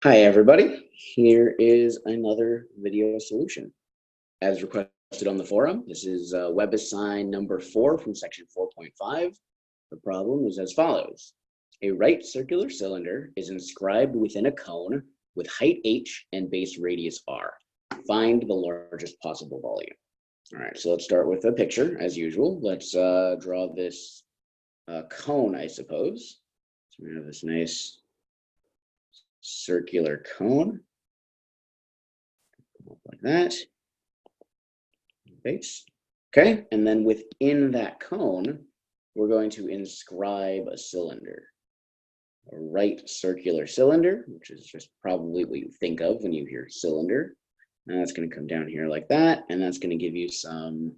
Hi everybody, here is another video solution. As requested on the forum, this is WebAssign number 4 from section 4.5. The problem is as follows. A right circular cylinder is inscribed within a cone with height h and base radius r. Find the largest possible volume. All right, so let's start with a picture as usual. Let's draw this cone, I suppose. So we have this nice circular cone like that. Base. Okay, and then within that cone, we're going to inscribe a cylinder, a right circular cylinder, which is just probably what you think of when you hear cylinder. And that's going to come down here like that, and that's going to give you some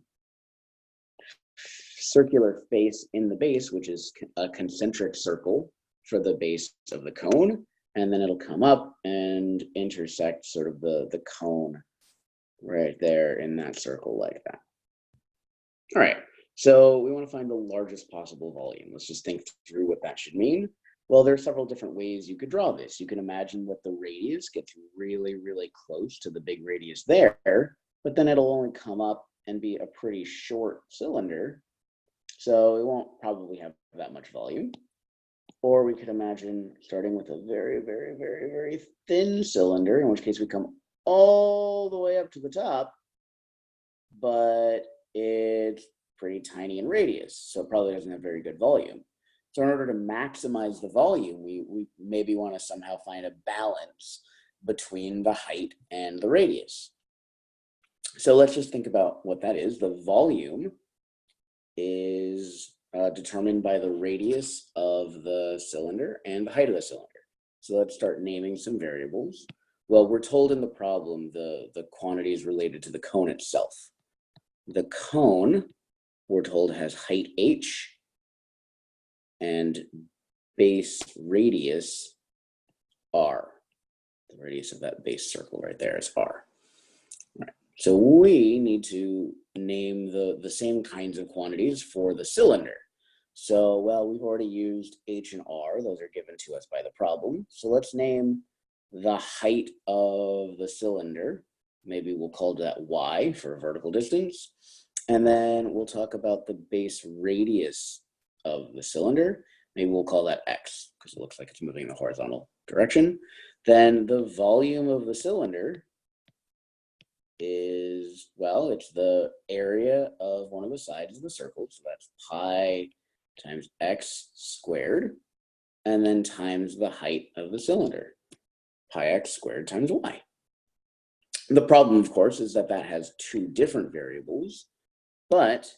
circular face in the base, which is a concentric circle for the base of the cone. And then it'll come up and intersect sort of the cone right there in that circle like that. All right, so we want to find the largest possible volume. Let's just think through what that should mean. Well, there are several different ways you could draw this. You can imagine that the radius gets really, really close to the big radius there, but then it'll only come up and be a pretty short cylinder, so it won't probably have that much volume. Or we could imagine starting with a very, very, very, very thin cylinder, in which case we come all the way up to the top, but it's pretty tiny in radius, so it probably doesn't have very good volume. So in order to maximize the volume, we maybe want to somehow find a balance between the height and the radius. So let's just think about what that is. The volume is determined by the radius of the cylinder and the height of the cylinder. So let's start naming some variables. Well, we're told in the problem the quantities related to the cone itself. The cone, we're told, has height h and base radius r. The radius of that base circle right there is r. Right. So we need to name the same kinds of quantities for the cylinder. So, well, we've already used h and r. Those are given to us by the problem. So let's name the height of the cylinder. Maybe we'll call that y for vertical distance. And then we'll talk about the base radius of the cylinder. Maybe we'll call that x, because it looks like it's moving in the horizontal direction. Then the volume of the cylinder is, well, it's the area of one of the sides of the circle. So that's pi times x squared, and then times the height of the cylinder, pi x squared times y. The problem, of course, is that that has two different variables, but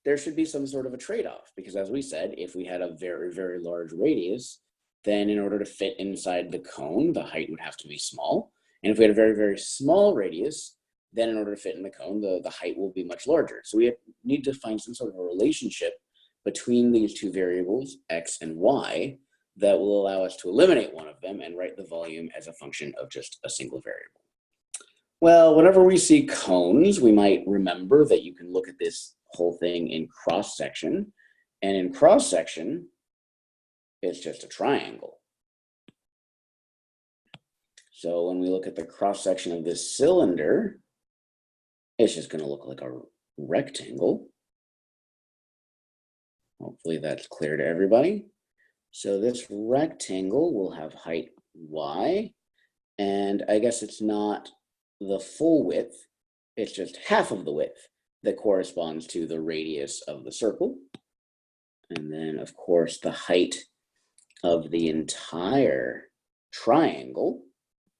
there should be some sort of a trade-off, because as we said, if we had a very, very large radius, then in order to fit inside the cone, the height would have to be small. And if we had a very, very small radius, then in order to fit in the cone, the height will be much larger. So we need to find some sort of a relationship between these two variables, x and y, that will allow us to eliminate one of them and write the volume as a function of just a single variable. Well, whenever we see cones, we might remember that you can look at this whole thing in cross-section, and in cross-section, it's just a triangle. So when we look at the cross-section of this cylinder, it's just going to look like a rectangle. Hopefully that's clear to everybody. So this rectangle will have height y, and I guess it's not the full width, it's just half of the width that corresponds to the radius of the circle. And then, of course, the height of the entire triangle,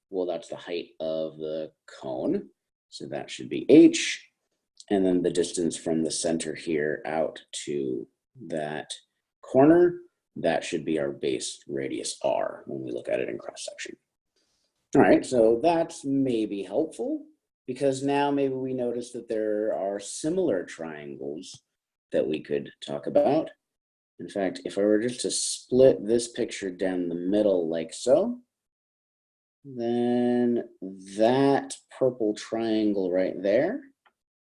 well, that's the height of the cone, so that should be h. And then the distance from the center here out to that corner, that should be our base radius r when we look at it in cross-section. All right, so that's maybe helpful, because now maybe we notice that there are similar triangles that we could talk about. In fact, if I were just to split this picture down the middle like so, then that purple triangle right there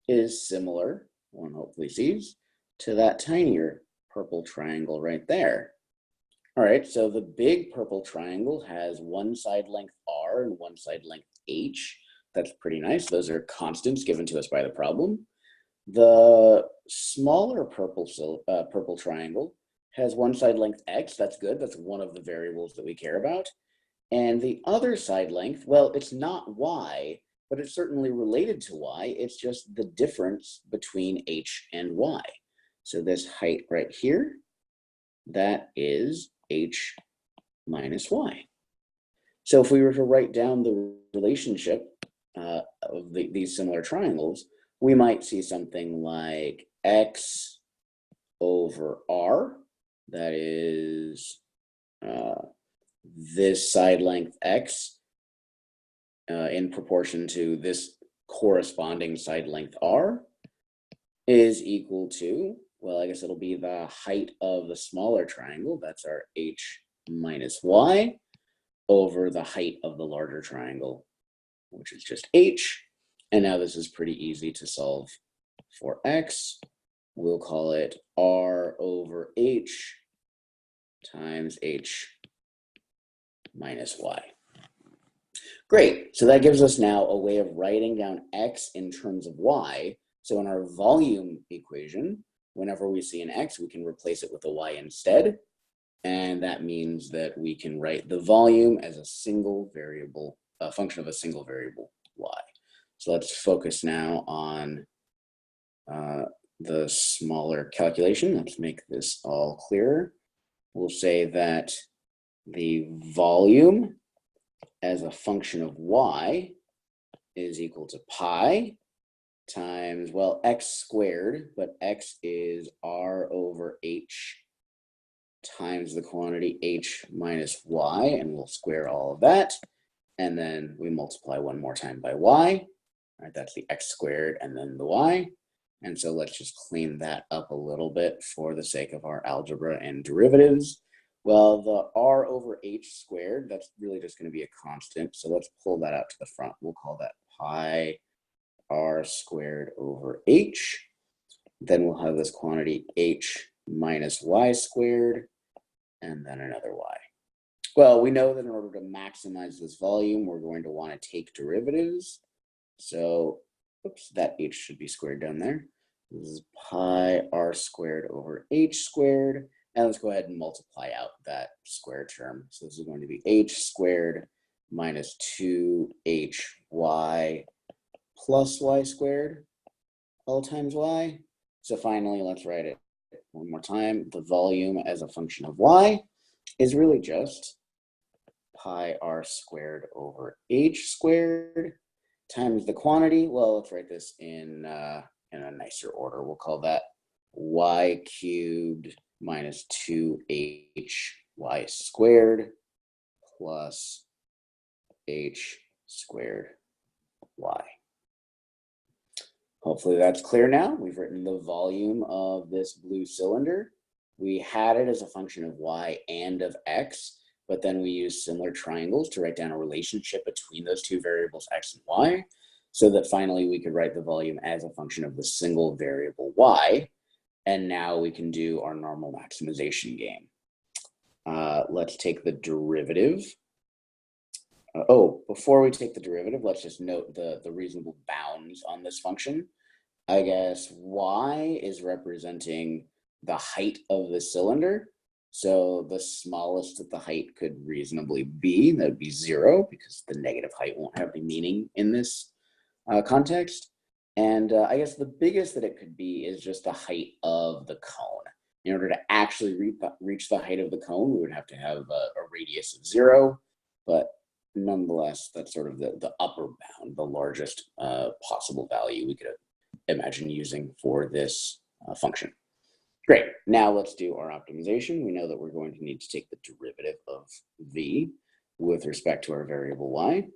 is similar, one hopefully sees, to that tinier purple triangle right there. All right, so the big purple triangle has one side length r and one side length h. That's pretty nice. Those are constants given to us by the problem. The smaller purple triangle has one side length x. That's good. That's one of the variables that we care about. And the other side length, well, it's not y, but it's certainly related to y. It's just the difference between h and y. So this height right here, that is h minus y. So if we were to write down the relationship of these similar triangles, we might see something like x over r, that is this side length x in proportion to this corresponding side length r, is equal to, well, I guess it'll be the height of the smaller triangle, that's our h minus y, over the height of the larger triangle, which is just h. And now this is pretty easy to solve for x. We'll call it r over h times h minus y. Great, so that gives us now a way of writing down x in terms of y. So in our volume equation, whenever we see an x, we can replace it with a y instead. And that means that we can write the volume as a single variable, a function of a single variable, y. So let's focus now on the smaller calculation. Let's make this all clearer. We'll say that the volume as a function of y is equal to pi times, well, x squared, but x is r over h times the quantity h minus y, and we'll square all of that. And then we multiply one more time by y. All right, that's the x squared and then the y. And so let's just clean that up a little bit for the sake of our algebra and derivatives. Well, the r over h squared, that's really just going to be a constant. So let's pull that out to the front. We'll call that pi r squared over h. Then we'll have this quantity h minus y squared, and then another y. Well, we know that in order to maximize this volume, we're going to want to take derivatives. So, oops, that h should be squared down there. This is pi r squared over h squared. And let's go ahead and multiply out that square term. So this is going to be h squared minus 2hy plus y squared all times y. So finally, let's write it one more time. The volume as a function of y is really just pi r squared over h squared times the quantity. Well, let's write this in a nicer order. We'll call that y cubed minus 2hy squared plus h squared y. Hopefully that's clear now. We've written the volume of this blue cylinder. We had it as a function of y and of x, but then we used similar triangles to write down a relationship between those two variables, x and y, so that finally we could write the volume as a function of the single variable y. And now we can do our normal maximization game. Let's take the derivative. Before we take the derivative, let's just note the reasonable bounds on this function. I guess y is representing the height of the cylinder. So the smallest that the height could reasonably be, that would be 0, because the negative height won't have any meaning in this context. And I guess the biggest that it could be is just the height of the cone. In order to actually reach the height of the cone, we would have to have a radius of 0, but nonetheless, that's sort of the upper bound, the largest possible value we could imagine using for this function. Great, now let's do our optimization. We know that we're going to need to take the derivative of v with respect to our variable y.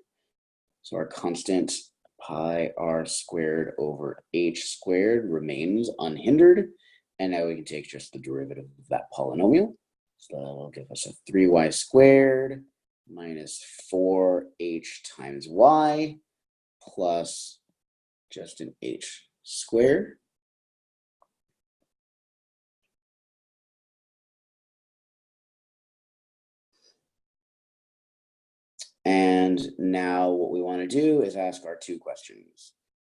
So our constant pi r squared over h squared remains unhindered. And now we can take just the derivative of that polynomial. So that'll give us a 3y squared minus 4h times y plus just an h squared. And now what we want to do is ask our two questions.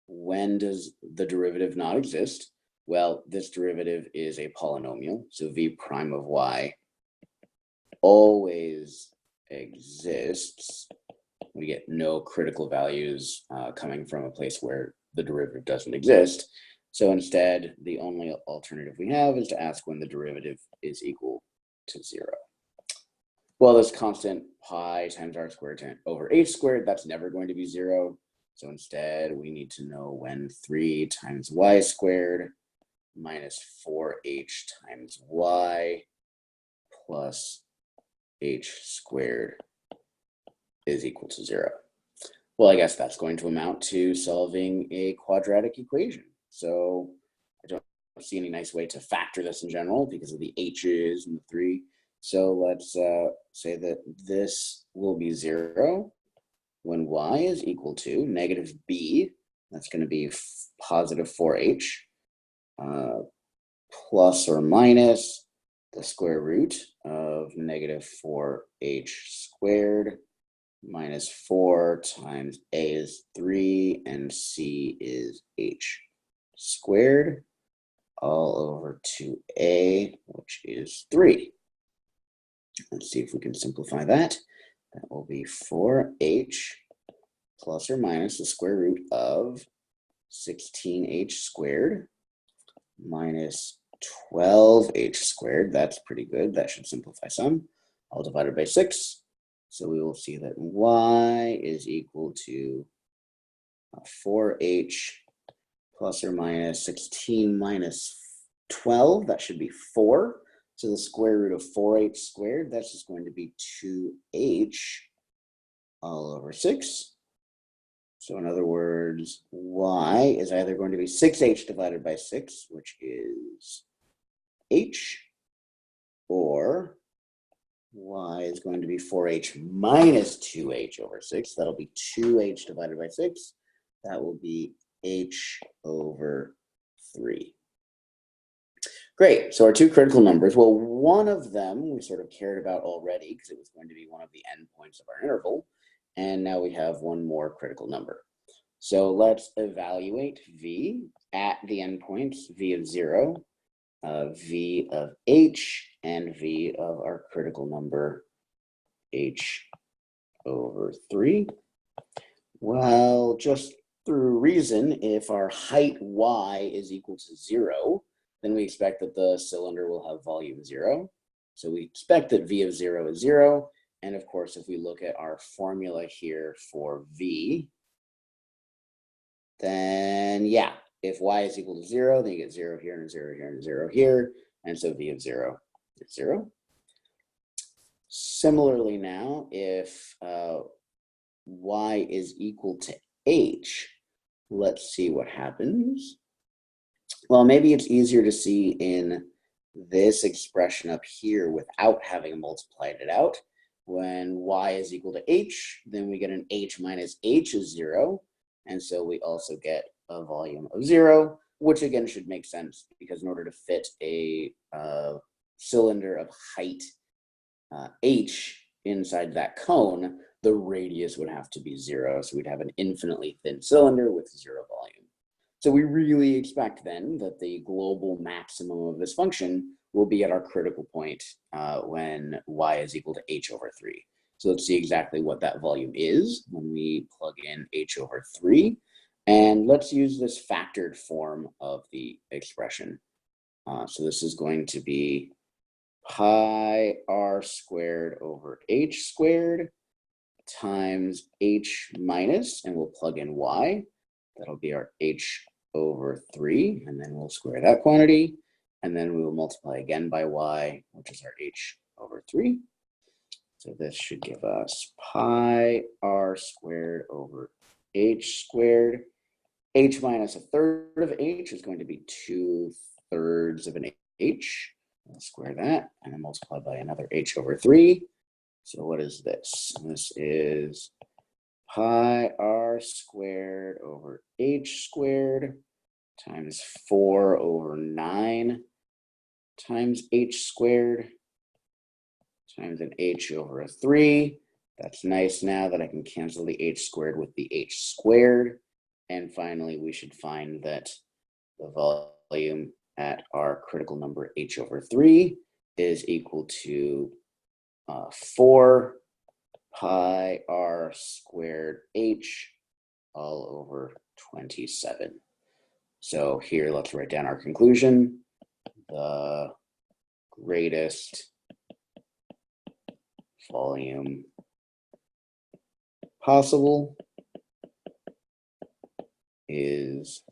When does the derivative not exist? Well, this derivative is a polynomial, so v prime of y always exists. We get no critical values coming from a place where the derivative doesn't exist. So instead, the only alternative we have is to ask when the derivative is equal to 0. Well, this constant pi times r squared over h squared, that's never going to be 0. So instead, we need to know when 3 times y squared minus 4h times y plus h squared is equal to 0. Well, I guess that's going to amount to solving a quadratic equation. So I don't see any nice way to factor this in general because of the h's and the 3. So let's say that this will be 0 when y is equal to negative b, that's going to be positive 4h, plus or minus the square root of negative 4h squared minus 4 times a is 3 and c is h squared all over 2a, which is 3. Let's see if we can simplify that. That will be 4h plus or minus the square root of 16h squared minus 12h squared. That's pretty good. That should simplify some. All divided by 6. So we will see that y is equal to 4h plus or minus 16 minus 12. That should be 4. So the square root of 4h squared, that's just going to be 2h all over 6. So in other words, y is either going to be 6h divided by 6, which is h, or y is going to be 4h minus 2h over 6. That'll be 2h divided by 6. That will be h over 3. Great, so our two critical numbers, well, one of them we sort of cared about already because it was going to be one of the endpoints of our interval, and now we have one more critical number. So let's evaluate v at the endpoints, v of 0, v of h, and v of our critical number, h over 3. Well, just through reason, if our height y is equal to 0, then we expect that the cylinder will have volume 0. So we expect that v of 0 is 0. And of course, if we look at our formula here for v, then yeah, if y is equal to 0, then you get 0 here and 0 here and 0 here. And so v of 0 is 0. Similarly now, if y is equal to h, let's see what happens. Well, maybe it's easier to see in this expression up here without having multiplied it out. When y is equal to h, then we get an h minus h is 0. And so we also get a volume of 0, which again should make sense because in order to fit a cylinder of height h inside that cone, the radius would have to be 0. So we'd have an infinitely thin cylinder with 0 volume. So we really expect then that the global maximum of this function will be at our critical point when y is equal to h over 3. So let's see exactly what that volume is when we plug in h over 3. And let's use this factored form of the expression. So this is going to be pi r squared over h squared times h minus, and we'll plug in y. That'll be our h over 3, and then we'll square that quantity, and then we will multiply again by y, which is our h over 3. So this should give us pi r squared over h squared. H minus a third of h is going to be 2/3 of an h. We'll square that and then multiply by another h over 3. So what is this? This is pi r squared over h squared times 4 over 9 times h squared times an h over a 3. That's nice now that I can cancel the h squared with the h squared. And finally, we should find that the volume at our critical number h over 3 is equal to 4 pi r squared h all over 27. So here, let's write down our conclusion. The greatest volume possible is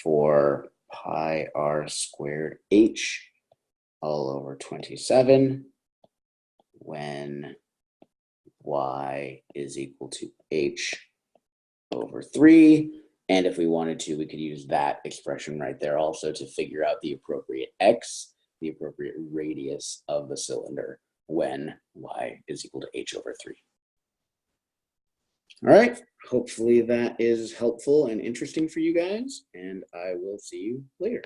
4 pi r squared h all over 27 when y is equal to h over 3. And if we wanted to, we could use that expression right there also to figure out the appropriate x, the appropriate radius of the cylinder when y is equal to h over 3. All right, hopefully that is helpful and interesting for you guys, and I will see you later.